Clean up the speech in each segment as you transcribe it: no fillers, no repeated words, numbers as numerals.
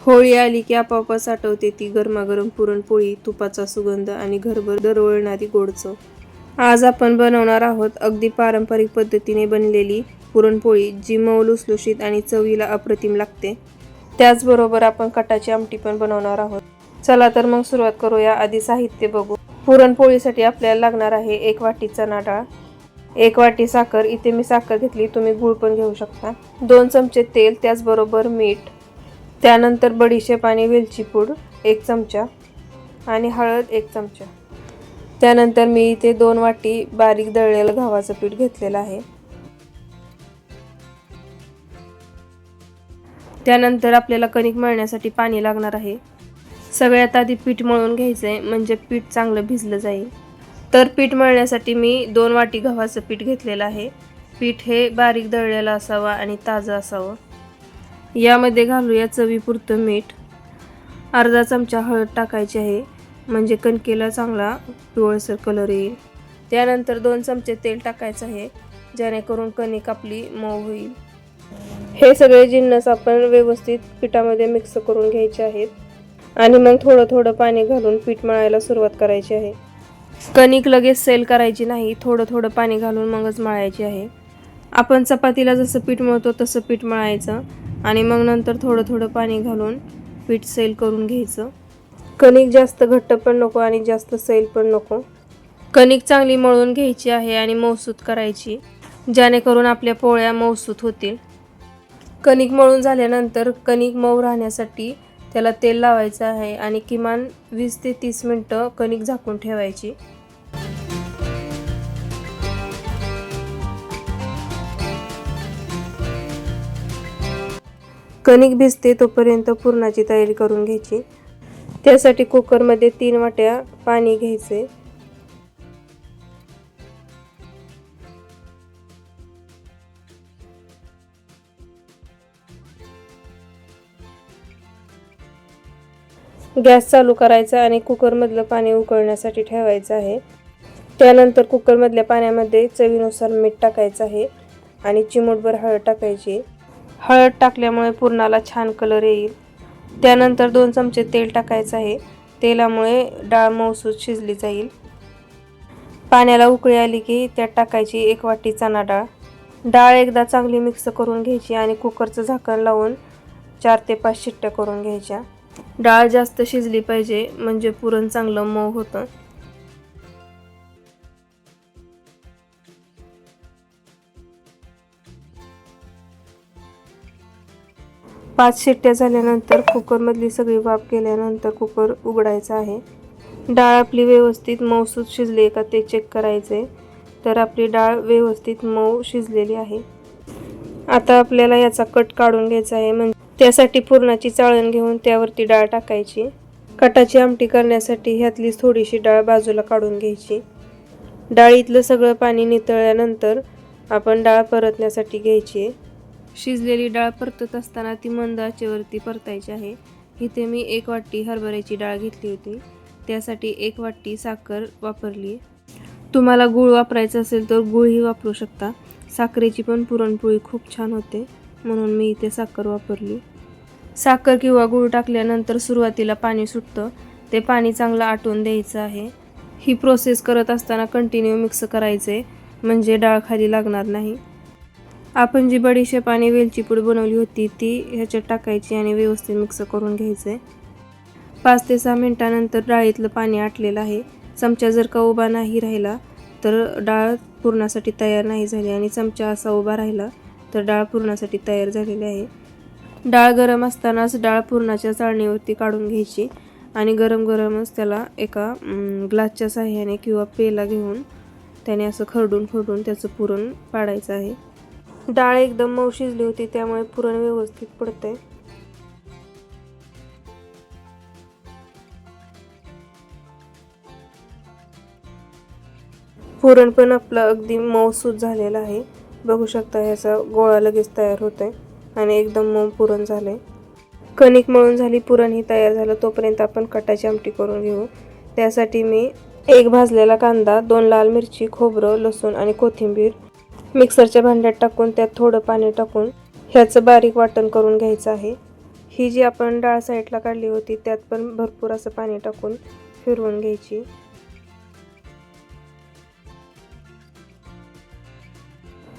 होळी आली की आपोआपच आठवते ती गरमागरम पुरणपोळी, तुपाचा सुगंध आणि घरभर दरवळणारी गोड चव. आज आपण बनवणार आहोत अगदी पारंपरिक पद्धतीने बनलेली पुरणपोळी, जी मऊ लुसलुशीत आणि चवीला अप्रतिम लागते. त्याचबरोबर आपण कटाची आमटी पण बनवणार आहोत. चला तर मग सुरुवात करूया. आधी साहित्य बघू. पुरणपोळीसाठी आपल्याला लागणार आहे 1 वाटी चणा डाळ, 1 वाटी साखर, इथे मी साखर घेतली, तुम्ही गूळ पण घेऊ शकता, 2 चमचे तेल, त्याचबरोबर मीठ, त्यानंतर बडीशेप आणि वेलची पूड 1 चमचा आणि हळद 1 चमचा. त्यानंतर मी इथे 2 वाटी बारीक दळलेलं गव्हाचं पीठ घेतलेलं आहे. त्यानंतर आपल्याला कणिक मळण्यासाठी पाणी लागणार आहे. सगळ्यात आधी पीठ मळून घ्यायचं आहे, म्हणजे पीठ चांगलं भिजलं जाईल. तर पीठ मळण्यासाठी मी 2 वाटी गव्हाचं पीठ घेतलेलं आहे. पीठ हे बारीक दळलेलं असावं आणि ताजं असावं. यामध्ये घालूया चवीपुरतं मीठ, अर्धा चमचा हळद टाकायची आहे, म्हणजे कणकेला चांगला पिवळसर कलर येईल. त्यानंतर 2 चमचे तेल टाकायचं आहे, जेणेकरून कणिक आपली मऊ होईल. हे सगळे जिन्नस आपण व्यवस्थित पिठामध्ये मिक्स करून घ्यायचे आहेत आणि मग थोडं थोडं पाणी घालून पीठ मळायला सुरुवात करायची आहे. कणिक लगेच सैल करायची नाही, थोडं थोडं पाणी घालून मगच मळायची आहे. आपण चपातीला जसं पीठ मळतो तसं पीठ मळायचं आणि मग नंतर थोडं थोडं पाणी घालून पीठ सैल करून घ्यायचं. कणिक जास्त घट्ट पण नको आणि जास्त सैल पण नको. कणिक चांगली मळून घ्यायची आहे आणि मऊसूत करायची, जेणेकरून आपल्या पोळ्या मऊसूत होतील. कणिक मळून झाल्यानंतर कणिक मऊ राहण्यासाठी त्याला तेल लावायचं आहे आणि किमान 20 ते 30 मिनिटं कणिक झाकून ठेवायची. कणिक भिजते तोपर्यंत पुरणाची तयारी करून घ्यायची. त्यासाठी कुकरमध्ये 3 वाट्या पाणी घ्यायचे. गॅस चालू करायचा आणि कुकरमधलं पाणी उकळण्यासाठी ठेवायचं आहे. त्यानंतर कुकरमधल्या पाण्यामध्ये चवीनुसार मीठ टाकायचं आहे आणि चिमूटभर हळद टाकायची. हळद टाकल्यामुळे पुरणाला छान कलर येईल. त्यानंतर 2 चमचे तेल टाकायचं आहे. तेलामुळे डाळ मऊसूत शिजली जाईल. पाण्याला उकळी आली की त्यात टाकायची 1 वाटी चणा डाळ. डाळ एकदा चांगली मिक्स करून घ्यायची आणि कुकरचं झाकण लावून 4 ते 5 शिट्ट्या करून घ्यायच्या. डाळ जास्त शिजली पाहिजे, म्हणजे पुरण चांगलं मऊ होतं. पाच शिट्ट्या झाल्यानंतर कुकरमधली सगळी वाफ गेल्यानंतर कुकर उघडायचा आहे. डाळ आपली व्यवस्थित मऊसूत शिजली का ते चेक करायचे. तर आपली डाळ व्यवस्थित मऊ शिजलेली आहे. आता आपल्याला याचा कट काढून घ्यायचा आहे, म्हणजे त्यासाठी पुरणाची चाळण घेऊन त्यावरती डाळ टाकायची. कटाची आमटी करण्यासाठी ह्यातलीच थोडीशी डाळ बाजूला काढून घ्यायची. डाळीतलं सगळं पाणी नितळल्यानंतर आपण डाळ परतण्यासाठी घ्यायची. शिजलेली डाळ परतत असताना ती मंद आचेवरती परतायची आहे. इथे मी 1 वाटी हरभऱ्याची डाळ घेतली होती, त्यासाठी 1 वाटी साखर वापरली. तुम्हाला गूळ वापरायचा असेल तर गूळही वापरू शकता. साखरेची पण पुरणपोळी खूप छान होते, म्हणून मी इथे साखर वापरली. साखर किंवा गूळ टाकल्यानंतर सुरुवातीला पाणी सुटतं, ते पाणी चांगलं आटवून द्यायचं आहे. ही प्रोसेस करत असताना कंटिन्यू मिक्स करायचे, म्हणजे डाळ खाली लागणार नाही. आपण जी बडीशेप आणि वेलची पूड बनवली होती ती ह्याच्यात टाकायची आणि व्यवस्थित मिक्स करून घ्यायचे. 5 ते 6 मिनिटानंतर डाळीतलं पाणी आटलेलं आहे. चमचा जर का उभा नाही राहिला तर डाळ पुरणासाठी तयार नाही झाली आणि चमचा असा उभा राहिला तर डाळ पुरणासाठी तयार झालेली आहे. डाळ गरम असतानाच डाळ पुरणाच्या चाळणीवरती काढून घ्यायची आणि गरम गरमच त्याला एका ग्लासच्या साहाय्याने किंवा पेला घेऊन त्याने असं खरडून त्याचं पुरण पाडायचं आहे. डाळ एकदम मऊ शिजली होती, त्यामुळे पुरण व्यवस्थित पडतंय. पुरण पण आपलं अगदी मऊसूत झालेलं आहे. बघू शकता ह्याचा गोळा लगेच तयार होतोय आणि एकदम मऊ पुरण झालंय. कणिक मळून झाली, पुरणही तयार झालं, तोपर्यंत आपण कटाची आमटी करून घेऊ. त्यासाठी मी 1 भाजलेला कांदा, 2 लाल मिरची, खोबरं, लसूण आणि कोथिंबीर मिक्सरच्या भांड्यात टाकून त्यात थोडं पाणी टाकून ह्याचं बारीक वाटण करून घ्यायचं आहे. ही जी आपण डाळ साईडला काढली होती त्यात पण भरपूर असं पाणी टाकून फिरवून घ्यायची.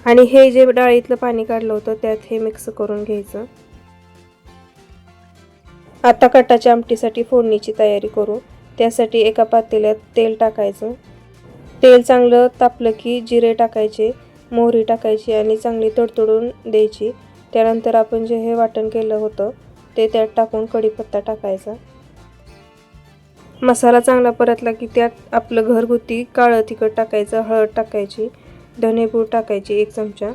आणि हे जे डाळीतलं पाणी काढलं होतं त्यात हे मिक्स करून घ्यायचं. आता कटाच्या आमटीसाठी फोडणीची तयारी करू. त्यासाठी एका पातेल्यात तेल टाकायचं. तेल चांगलं तापलं की जिरे टाकायचे, मोहरी टाकायची आणि चांगली तडतडून द्यायची. त्यानंतर आपण जे हे वाटण केलं होतं ते त्यात टाकून कढीपत्ता टाकायचा. मसाला चांगला परतला की त्यात आपलं घरगुती काळं तिखट टाकायचं, हळद टाकायची, धनेपूड टाकायची 1 चमचा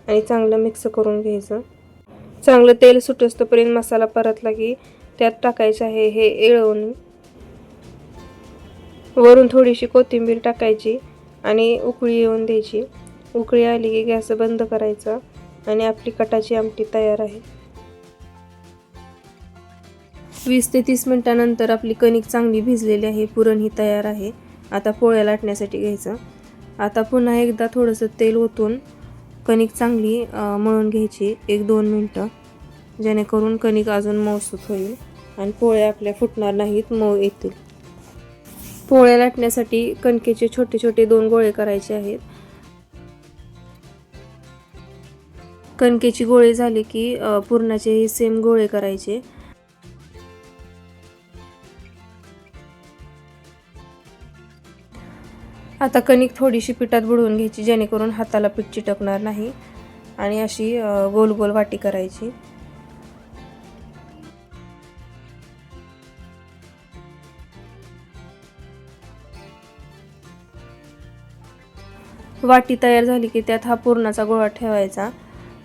आणि चांगलं मिक्स करून घ्यायचं. चांगलं तेल सुटेस्तोपर्यंत मसाला परतला की त्यात टाकायचं आहे हे येळवून. वरून थोडीशी कोथिंबीर टाकायची आणि उकळी येऊन द्यायची. उकळी आली की गॅस बंद करायचा आणि आपली कटाची आमटी तयार आहे. 20 ते 30 मिनिटांनंतर आपली कणिक चांगली भिजलेली आहे. पुरण ही तयार आहे. आता पोळ्या लाटण्यासाठी घ्यायचं. आता पुन्हा एकदा थोडंसं तेल ओतून कणिक चांगली मळून घ्यायची 1-2 मिनटं, जेणेकरून कणिक अजून मऊसूत होईल आणि पोळ्या आपल्या फुटणार नाहीत, मऊ येतील. पोळ्या लाटण्यासाठी कणकेचे छोटे छोटे 2 गोळे करायचे आहेत. कणकेची गोळे झाले की पुरणाचे सेम गोळे करायचे. आता कणिक थोडीशी पिठात बुडवून घ्यायची जेणेकरून हाताला पीठ चिटकणार नाही आणि अशी गोल गोल वाटी करायची. वाटी तयार झाली की त्यात हा पुरणाचा गोळा ठेवायचा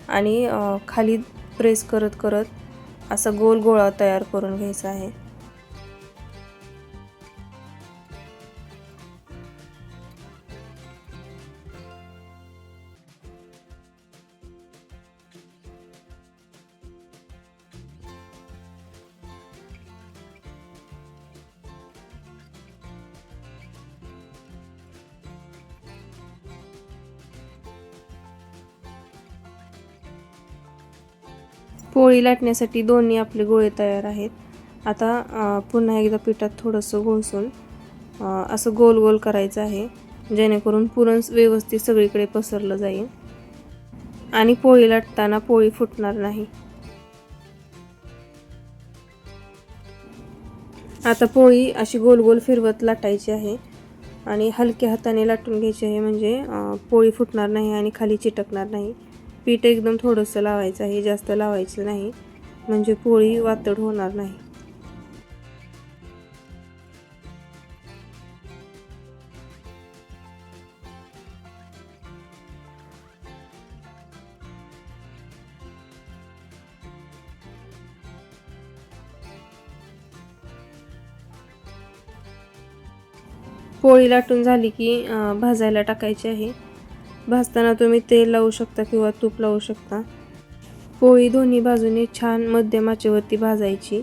आणि खाली प्रेस करत करत असा गोल गोळा तयार करून घ्यायचा आहे. पोळी लाटण्यासाठी दोन्ही आपले गोळे तयार आहेत. आता पुन्हा एकदा पिठात थोडंसं घोळसून असं गोल गोल करायचं आहे जेणेकरून पुरण व्यवस्थित सगळीकडे पसरलं जाईल आणि पोळी लाटताना पोळी फुटणार नाही. आता पोळी अशी गोल गोल फिरवत लाटायची आहे आणि हलक्या हाताने लाटून घ्यायची आहे म्हणजे पोळी फुटणार नाही आणि खाली चिटकणार नाही. पीठ एकदम थोडंसं लावायचं आहे, जास्त लावायचं नाही म्हणजे पोळी वातड होणार नाही. पोळी लाटून झाली की भाजायला टाकायची आहे. भाजताना तुम्ही तेल लावू शकता किंवा तूप लावू शकता. पोळी दोन्ही बाजूने छान मध्यम आचेवरती भाजायची.